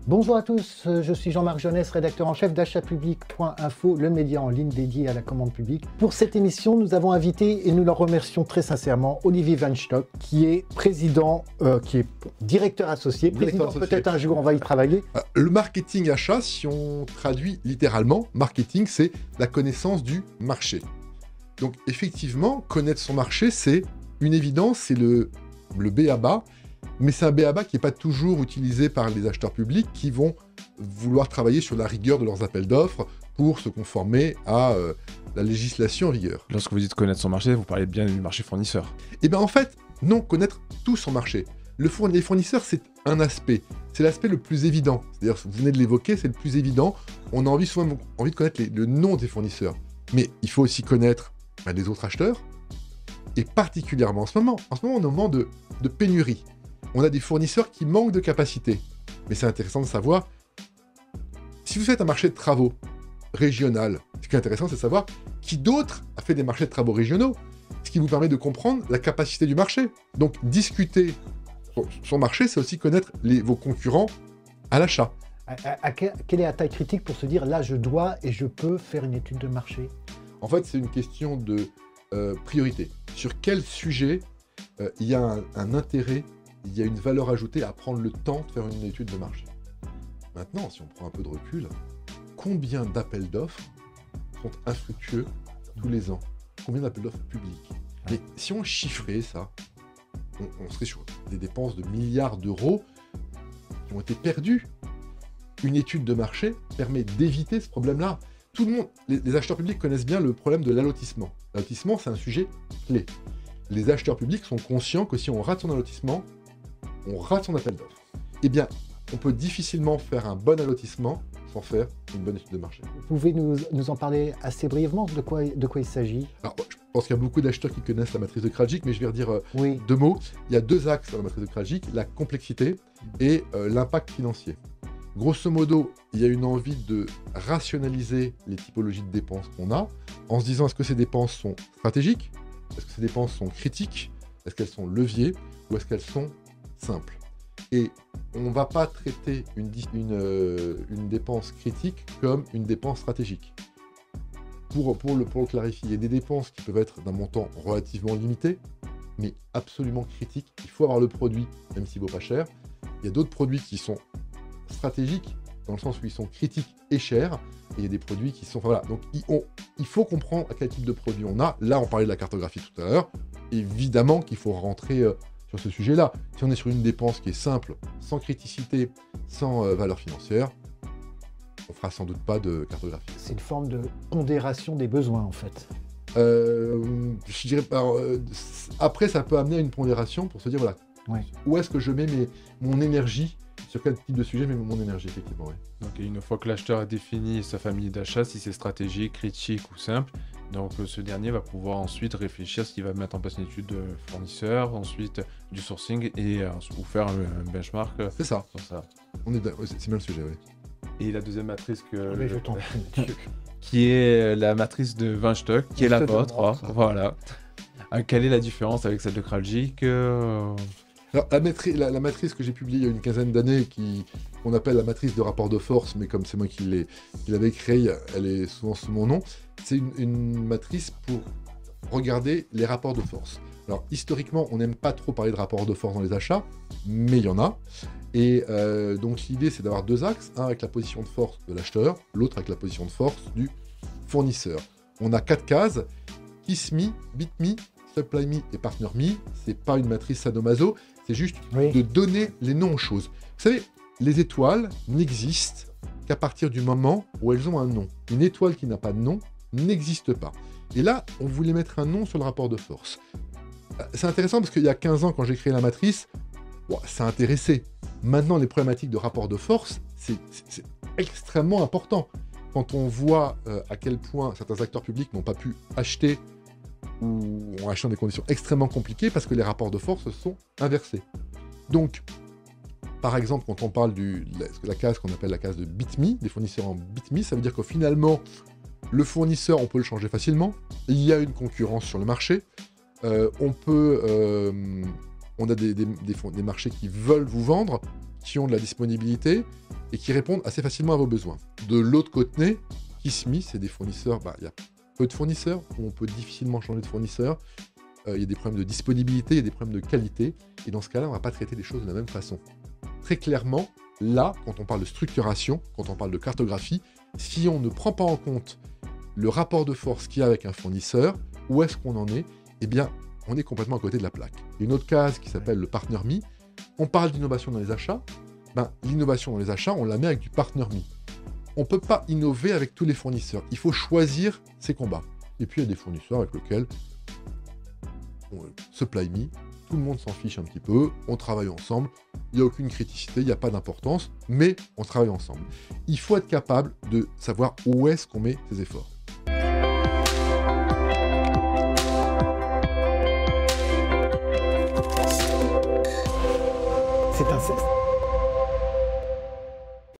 Bonjour à tous, je suis Jean-Marc Jeunesse, rédacteur en chef d'achatpublic.info, le média en ligne dédié à la commande publique. Pour cette émission, nous avons invité, et nous le remercions très sincèrement, Olivier Weinstock, qui est président, qui est directeur associé. Président, peut-être un jour on va y travailler. Le marketing achat, si on traduit littéralement, marketing, c'est la connaissance du marché. Donc effectivement, connaître son marché, c'est une évidence, c'est le b.a.-ba, mais c'est un b.a.-ba qui n'est pas toujours utilisé par les acheteurs publics qui vont vouloir travailler sur la rigueur de leurs appels d'offres pour se conformer à la législation en vigueur. Lorsque vous dites connaître son marché, vous parlez bien du marché fournisseur. Eh bien en fait, non, connaître tout son marché. Les fournisseurs, c'est un aspect. C'est l'aspect le plus évident. C'est-à-dire, vous venez de l'évoquer, c'est le plus évident. On a souvent envie de connaître le nom des fournisseurs. Mais il faut aussi connaître les autres acheteurs. Et particulièrement en ce moment, on est au moment de pénurie. On a des fournisseurs qui manquent de capacité. Mais c'est intéressant de savoir, si vous faites un marché de travaux régional, ce qui est intéressant, c'est de savoir qui d'autre a fait des marchés de travaux régionaux, ce qui vous permet de comprendre la capacité du marché. Donc, discuter son marché, c'est aussi connaître vos concurrents à l'achat. Quelle est la taille critique pour se dire, là, je dois et je peux faire une étude de marché? En fait, c'est une question de priorité. Sur quel sujet il y a un intérêt, il y a une valeur ajoutée à prendre le temps de faire une étude de marché. Maintenant, si on prend un peu de recul, combien d'appels d'offres sont infructueux tous les ans? Combien d'appels d'offres publics? Mais si on chiffrait ça, on serait sur des dépenses de milliards d'euros qui ont été perdus. Une étude de marché permet d'éviter ce problème-là. Tout le monde, les acheteurs publics connaissent bien le problème de l'allotissement. L'allotissement, c'est un sujet clé. Les acheteurs publics sont conscients que si on rate son allotissement, on rate son appel d'offres. Eh bien, on peut difficilement faire un bon allotissement sans faire une bonne étude de marché. Vous pouvez nous en parler assez brièvement de quoi il s'agit? Alors, je pense qu'il y a beaucoup d'acheteurs qui connaissent la matrice de Krajcik, mais je vais redire oui. deux mots. Il y a deux axes dans la matrice de Krajcik, la complexité et l'impact financier. Grosso modo, il y a une envie de rationaliser les typologies de dépenses qu'on a, en se disant est-ce que ces dépenses sont stratégiques, est-ce que ces dépenses sont critiques, est-ce qu'elles sont leviers, ou est-ce qu'elles sont simples. Et on ne va pas traiter une dépense critique comme une dépense stratégique. Pour le clarifier, il y a des dépenses qui peuvent être d'un montant relativement limité, mais absolument critique. Il faut avoir le produit, même s'il ne vaut pas cher. Il y a d'autres produits qui sont stratégiques, dans le sens où ils sont critiques et chers, et il y a des produits qui sont... Enfin, voilà. Donc il faut comprendre à quel type de produit on a. Là, on parlait de la cartographie tout à l'heure. Évidemment qu'il faut rentrer sur ce sujet-là. Si on est sur une dépense qui est simple, sans criticité, sans valeur financière, on fera sans doute pas de cartographie. C'est une forme de pondération des besoins, en fait. Je dirais pas... après, ça peut amener à une pondération pour se dire, voilà, où est-ce que je mets mon énergie? Sur quel type de sujet je mets mon énergie, effectivement, oui. Donc une fois que l'acheteur a défini sa famille d'achat, si c'est stratégique, critique ou simple, donc ce dernier va pouvoir ensuite réfléchir s'il va mettre en place une étude de fournisseur, ensuite du sourcing et ou faire un benchmark. C'est ça. Sur ça. C'est bien le sujet, oui. Et la deuxième matrice Mais je t'en prie. qui est la matrice de Weinstock, qui est la vôtre. Voilà. Quelle est la différence avec celle de Krajcik? Alors, la matrice que j'ai publiée il y a une quinzaine d'années, qu'on appelle la matrice de rapport de force, mais comme c'est moi qui l'avais créée, elle est souvent sous mon nom, c'est une matrice pour regarder les rapports de force. Alors, historiquement, on n'aime pas trop parler de rapports de force dans les achats, mais il y en a. Et donc, l'idée, c'est d'avoir deux axes, un avec la position de force de l'acheteur, l'autre avec la position de force du fournisseur. On a 4 cases, KissMe, BitMe, SupplyMe et PartnerMe. C'est pas une matrice sadomaso, c'est juste de donner les noms aux choses. Vous savez, les étoiles n'existent qu'à partir du moment où elles ont un nom. Une étoile qui n'a pas de nom n'existe pas. Et là, on voulait mettre un nom sur le rapport de force. C'est intéressant parce qu'il y a 15 ans, quand j'ai créé la matrice, ça intéressait. Maintenant, les problématiques de rapport de force, c'est extrêmement important. Quand on voit à quel point certains acteurs publics n'ont pas pu acheter ou ont acheté dans des conditions extrêmement compliquées parce que les rapports de force se sont inversés. Donc, par exemple, quand on parle de la case qu'on appelle la case de BitMe, des fournisseurs en BitMe, ça veut dire que finalement, le fournisseur, on peut le changer facilement. Il y a une concurrence sur le marché. On a des marchés qui veulent vous vendre, qui ont de la disponibilité. et qui répondent assez facilement à vos besoins. De l'autre côté, Kissme, c'est des fournisseurs, il y a peu de fournisseurs, où on peut difficilement changer de fournisseur. Il y a des problèmes de disponibilité, il y a des problèmes de qualité, et dans ce cas-là, on ne va pas traiter les choses de la même façon. Très clairement, là, quand on parle de structuration, quand on parle de cartographie, si on ne prend pas en compte le rapport de force qu'il y a avec un fournisseur, où est-ce qu'on en est, eh bien, on est complètement à côté de la plaque. Il y a une autre case qui s'appelle le Partner Me. On parle d'innovation dans les achats. L'innovation dans les achats, on la met avec du Partner Me. On ne peut pas innover avec tous les fournisseurs. Il faut choisir ses combats. Et puis, il y a des fournisseurs avec lesquels Supply Me, tout le monde s'en fiche un petit peu, on travaille ensemble, il n'y a aucune criticité, il n'y a pas d'importance, mais on travaille ensemble. Il faut être capable de savoir où est-ce qu'on met ses efforts. C'est un